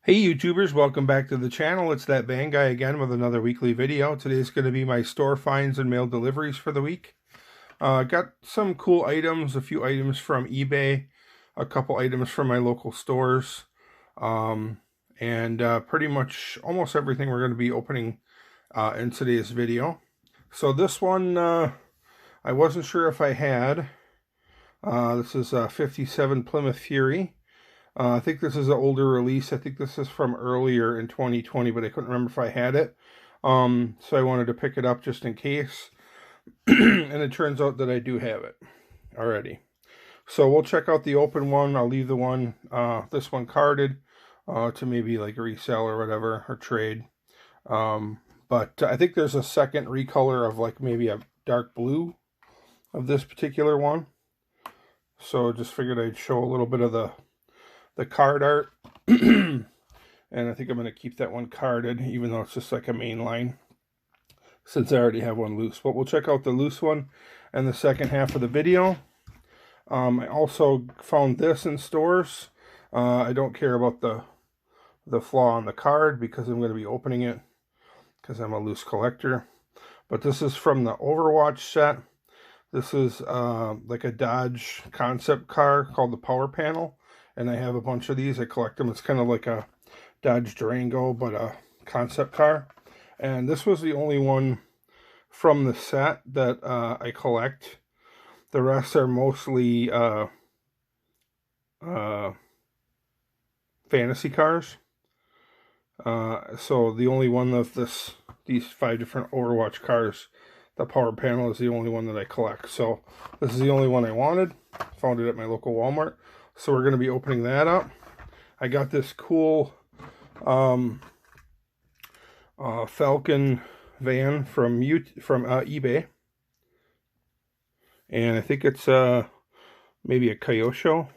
Hey YouTubers, welcome back to the channel. It's that Van Guy again with another weekly video. Today's going to be my store finds and mail deliveries for the week. Got some cool items, a few items from eBay, a couple items from my local stores, and pretty much almost everything we're going to be opening in today's video. So this one, I wasn't sure if I had. This is a 57 Plymouth Fury. I think this is an older release. I think this is from earlier in 2020, but I couldn't remember if I had it. So I wanted to pick it up just in case. And it turns out that I do have it already. So we'll check out the open one. I'll leave the one, this one carded to maybe like resell or whatever, or trade. But I think there's a second recolor of like maybe a dark blue of this particular one. So just figured I'd show a little bit of the card art. And I think I'm going to keep that one carded, even though it's just like a main line, since I already have one loose. But we'll check out the loose one and the second half of the video. I also found this in stores. I don't care about the flaw on the card because I'm going to be opening it because I'm a loose collector. But this is from the Overwatch set. This is like a Dodge concept car called the Power Panel. And I have a bunch of these. I collect them. It's kind of like a Dodge Durango, but a concept car. And this was the only one from the set that I collect. The rest are mostly fantasy cars. So the only one of these 5 different Overwatch cars, the Power Panel, is the only one that I collect. So this is the only one I wanted. Found it at my local Walmart. So we're going to be opening that up. I got this cool Falcon van from eBay. And I think it's maybe a Kyosho.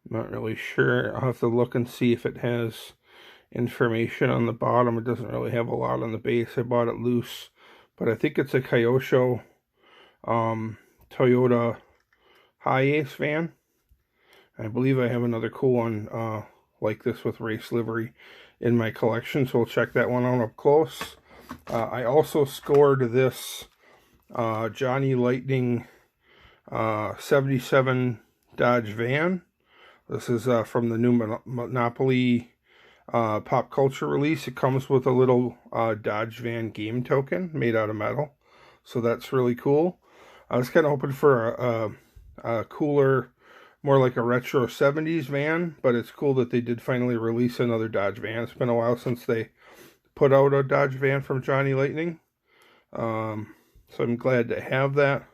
I'm not really sure. I'll have to look and see if it has information on the bottom. It doesn't really have a lot on the base. I bought it loose. But I think it's a Kyosho Toyota Hiace van. I believe I have another cool one like this with race livery in my collection, so we'll check that one out up close. I also scored this Johnny Lightning 77 Dodge van. This is from the new Monopoly pop culture release. It comes with a little Dodge van game token made out of metal, so that's really cool. I was kind of hoping for a cooler, more like a retro 70s van, but it's cool that they did finally release another Dodge van. It's been a while since they put out a Dodge van from Johnny Lightning. So I'm glad to have that.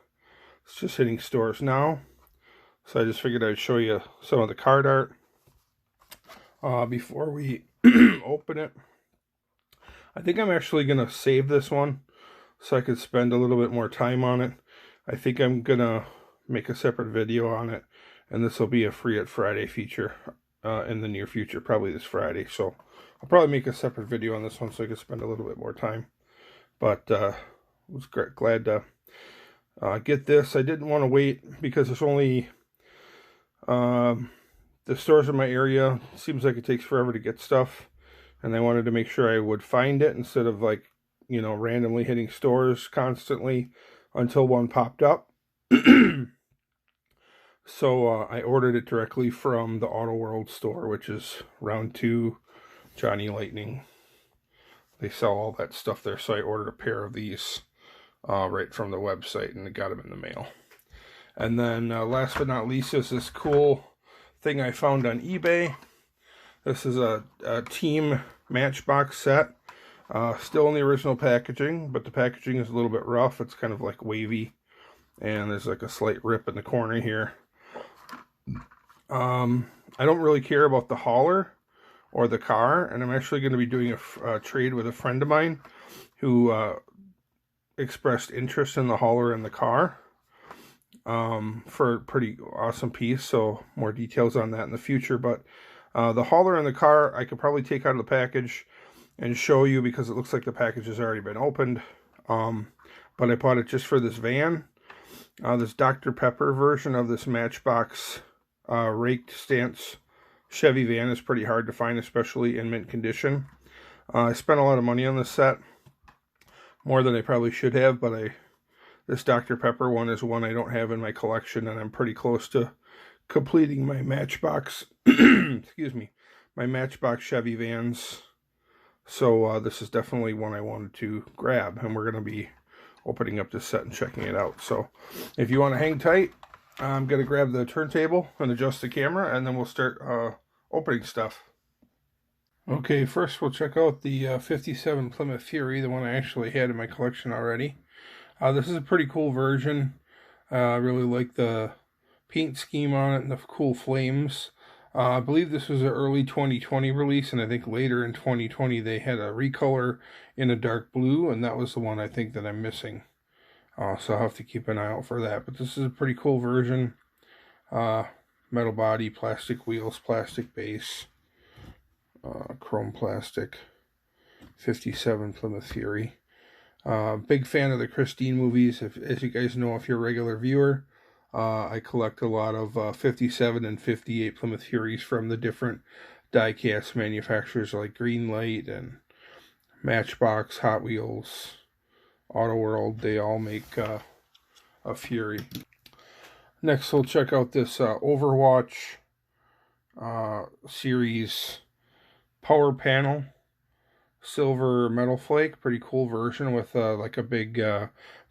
It's just hitting stores now. So I just figured I'd show you some of the card art before we open it. I think I'm actually going to save this one so I could spend a little bit more time on it. I think I'm going to make a separate video on it. And this will be a Free It Friday feature in the near future, probably this Friday. So I'll probably make a separate video on this one so I can spend a little bit more time. But I was glad to get this. I didn't want to wait because it's only the stores in my area. It seems like it takes forever to get stuff. And I wanted to make sure I would find it instead of like, you know, randomly hitting stores constantly until one popped up. So I ordered it directly from the Autoworld Store, which is round 2 Johnny Lightning. They sell all that stuff there, so I ordered a pair of these right from the website, and I got them in the mail. And then last but not least is this cool thing I found on eBay. This is a team Matchbox set. Still in the original packaging, but the packaging is a little bit rough. It's kind of like wavy, and there's like a slight rip in the corner here. I don't really care about the hauler or the car, and I'm actually going to be doing a trade with a friend of mine who expressed interest in the hauler and the car for a pretty awesome piece. So more details on that in the future, but the hauler and the car I could probably take out of the package and show you because it looks like the package has already been opened. But I bought it just for this van. This Dr. Pepper version of this Matchbox raked stance Chevy van is pretty hard to find, especially in mint condition. I spent a lot of money on this set, more than I probably should have, but this Dr. Pepper one is one I don't have in my collection, and I'm pretty close to completing my Matchbox, excuse me, my Matchbox Chevy vans. So this is definitely one I wanted to grab, and we're going to be opening up this set and checking it out. So if you want to hang tight, I'm going to grab the turntable and adjust the camera, and then we'll start opening stuff. Okay, first we'll check out the 57 Plymouth Fury, the one I actually had in my collection already. This is a pretty cool version. I really like the paint scheme on it and the cool flames. I believe this was an early 2020 release, and I think later in 2020 they had a recolor in a dark blue, and that was the one I think that I'm missing. So I'll have to keep an eye out for that. But this is a pretty cool version. Metal body, plastic wheels, plastic base, chrome plastic, 57 Plymouth Fury. Big fan of the Christine movies. As you guys know, if you're a regular viewer, I collect a lot of 57 and 58 Plymouth Furies from the different die-cast manufacturers like Greenlight and Matchbox, Hot Wheels, Autoworld. They all make a Fury. Next, we'll check out this Overwatch series power panel. Silver metal flake, pretty cool version with like a big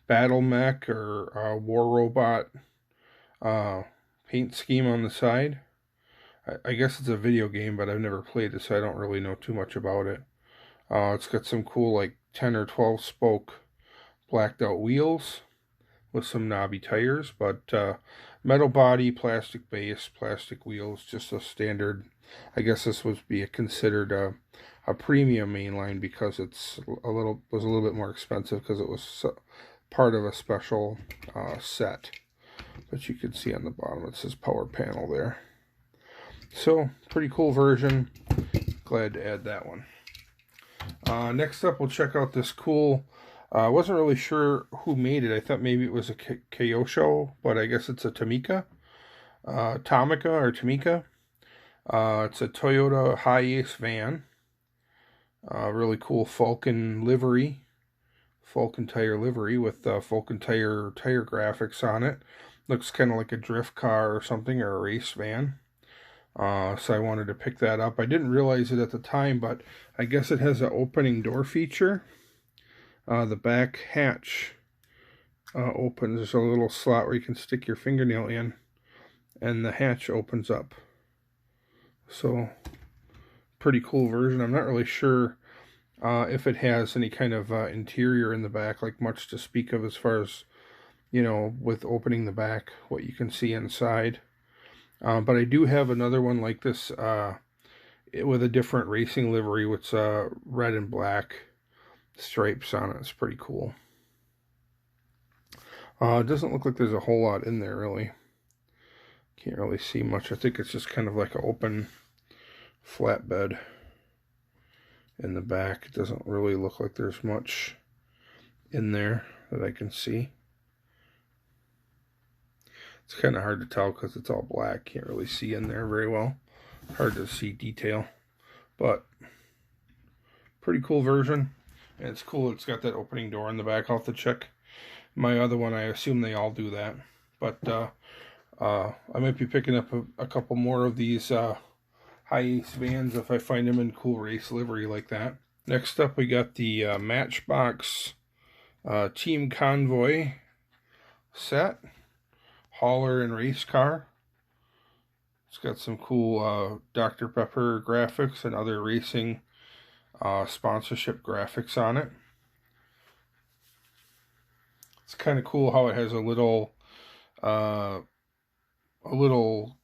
battle mech or war robot paint scheme on the side. I guess it's a video game, but I've never played it, so I don't really know too much about it. It's got some cool like 10 or 12 spoke blacked out wheels with some knobby tires, but metal body, plastic base, plastic wheels, just a standard. I guess this would be considered a premium mainline because it's was a little bit more expensive because it was part of a special set. But you can see on the bottom it says power panel there. So pretty cool version. Glad to add that one. Next up, we'll check out this cool. I wasn't really sure who made it. I thought maybe it was a Kyosho, but I guess it's a Tomica. Tomica. It's a Toyota Hi-Ace van. Really cool Falcon livery. Falcon tire livery with Falcon tire graphics on it. Looks kind of like a drift car or something, or a race van. So I wanted to pick that up. I didn't realize it at the time, but I guess it has an opening door feature. The back hatch opens. There's a little slot where you can stick your fingernail in, and the hatch opens up. So, pretty cool version. I'm not really sure if it has any kind of interior in the back, like much to speak of as far as, you know, with opening the back, what you can see inside. But I do have another one like this with a different racing livery with red and black stripes on it. It's pretty cool. It doesn't look like there's a whole lot in there, really. Can't really see much. I think it's just kind of like an open flatbed in the back. It doesn't really look like there's much in there that I can see. It's kind of hard to tell because it's all black. Can't really see in there very well. Hard to see detail. But pretty cool version. And it's cool it's got that opening door in the back. I'll have to check my other one. I assume they all do that. But I might be picking up a couple more of these Hi-Ace vans if I find them in cool race livery like that. Next up, we got the Matchbox Team Convoy set. Hauler and race car. It's got some cool Dr. Pepper graphics and other racing sponsorship graphics on it. It's kind of cool how it has a little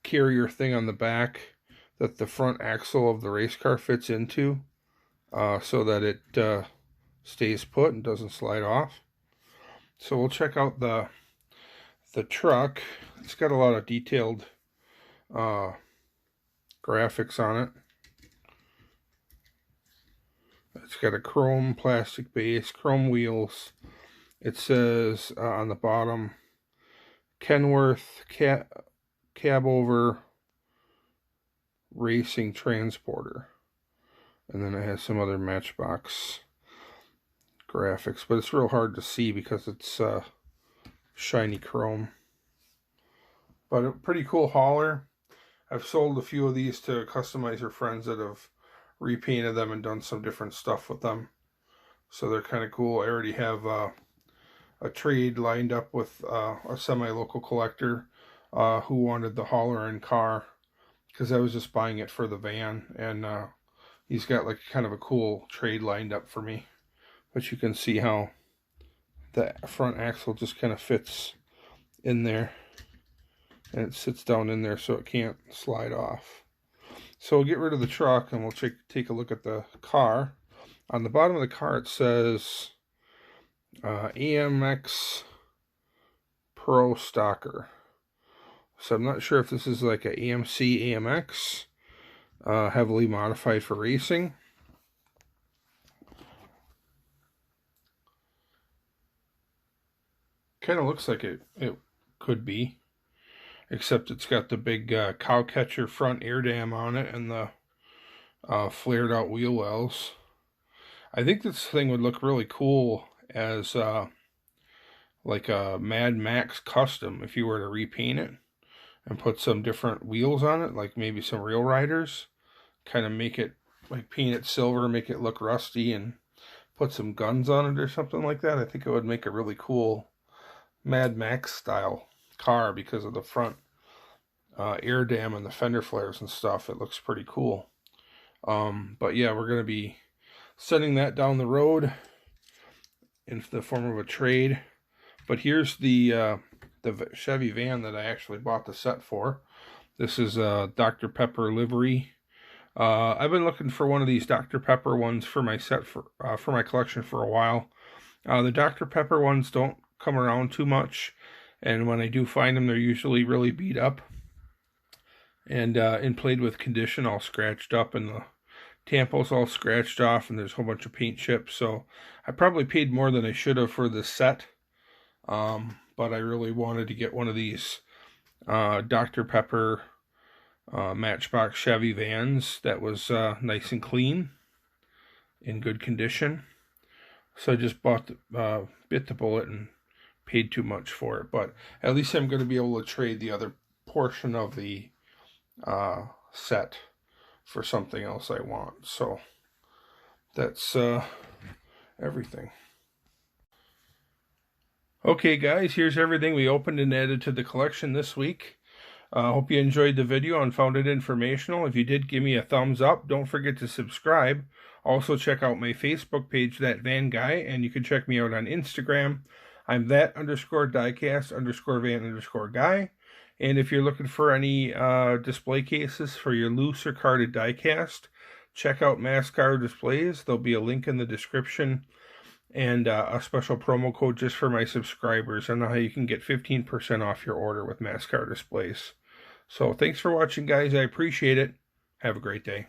carrier thing on the back that the front axle of the race car fits into, so that it stays put and doesn't slide off. So we'll check out the truck. It's got a lot of detailed graphics on it. It's got a chrome plastic base, chrome wheels. It says on the bottom, Kenworth cab over racing transporter. And then it has some other Matchbox graphics, but it's real hard to see because it's shiny chrome. But a pretty cool hauler. I've sold a few of these to customizer friends that have repainted them and done some different stuff with them. So they're kind of cool. I already have a trade lined up with a semi-local collector who wanted the hauler and car, because I was just buying it for the van, and he's got like kind of a cool trade lined up for me. But you can see how the front axle just kind of fits in there, and it sits down in there so it can't slide off. So we'll get rid of the truck and we'll take a look at the car. On the bottom of the car it says AMX Pro Stocker. So I'm not sure if this is like a AMC AMX, heavily modified for racing. Kind of looks like it could be, except it's got the big cow catcher front air dam on it and the flared out wheel wells. I think this thing would look really cool as like a Mad Max custom if you were to repaint it and put some different wheels on it, like maybe some Real Riders, kind of make it, like paint it silver, make it look rusty, and put some guns on it or something like that. I think it would make a really cool Mad Max style car because of the front air dam and the fender flares and stuff. It looks pretty cool. But yeah, we're going to be sending that down the road in the form of a trade. But here's the Chevy van that I actually bought the set for. This is a Dr. Pepper livery. I've been looking for one of these Dr. Pepper ones for my set for my collection for a while. The Dr. Pepper ones don't come around too much, and when I do find them, they're usually really beat up and played with condition, all scratched up, and the tampos all scratched off, and there's a whole bunch of paint chips. So I probably paid more than I should have for this set, but I really wanted to get one of these Dr. Pepper Matchbox Chevy vans that was nice and clean, in good condition. So I just bit the bullet and paid too much for it. But at least I'm going to be able to trade the other portion of the set for something else I want. So that's everything. Okay guys, here's everything we opened and added to the collection this week. Hope you enjoyed the video and found it informational. If you did, give me a thumbs up. Don't forget to subscribe. Also check out my Facebook page, That Van Guy, and you can check me out on Instagram. I'm that_diecast_van_guy. And if you're looking for any display cases for your loose or carded diecast, check out Mascar Displays. There'll be a link in the description and a special promo code just for my subscribers. I know how you can get 15% off your order with Mascar Displays. So thanks for watching, guys. I appreciate it. Have a great day.